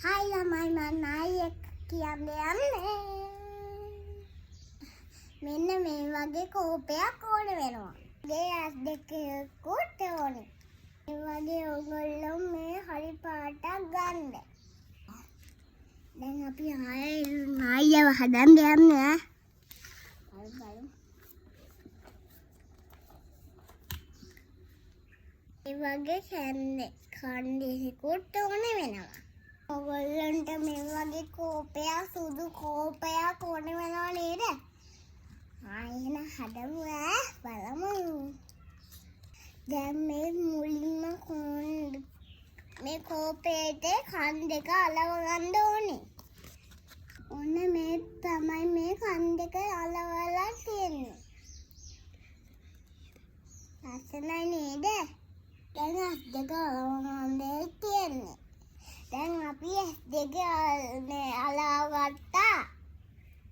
Hai ළමයි මම නායක කියන්න යන්නේ. මෙන්න මේ වගේ කෝපයක් ඕන වෙනවා. ගේ ඇස් දෙකකුත් ඕනේ. ඒ වගේ ඔයගොල්ලෝ මේ හරි පාටක් ගන්න. දැන් අපි නායව හදන්න යන්නේ. ඒ වගේ කණ්ඩේකුත් ඕන වෙනවා. ඔයගොල්ලන්ට මේ වගේ කෝපයක් සුදු කෝපයක් ඕන වෙනව නේද? ආයෙන හදමු බලමු. දැන් මේ මුලින්ම මේ කෝපේට කන් දෙක අලව ගන්න ඕනේ. ඔන්න මේ තමයි මේ කන් දෙක අලවලා තියෙන්නේ. ලස්සනයි නේද? දැන් ඇස් දෙක අලව ගන්න තියෙන්නේ. දැන් අපි ඇස් දෙක අලව ගත්තා.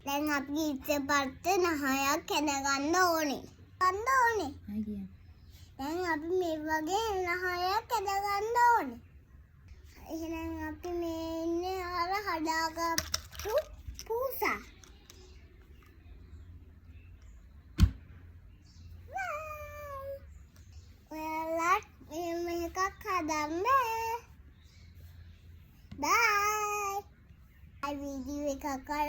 දැන් අපි ඉස්සෙපත් නහයක් කැඳගන්න ඕනේ. දැන් අපි මේ වගේ නහයක් කැඳගන්න ඕනේ. එහෙනම් අපි මේ ඉන්නේ අර හදාගත්තු පූසා. ඔයාලත් මේක හදන්න. Bye. I will do a cocker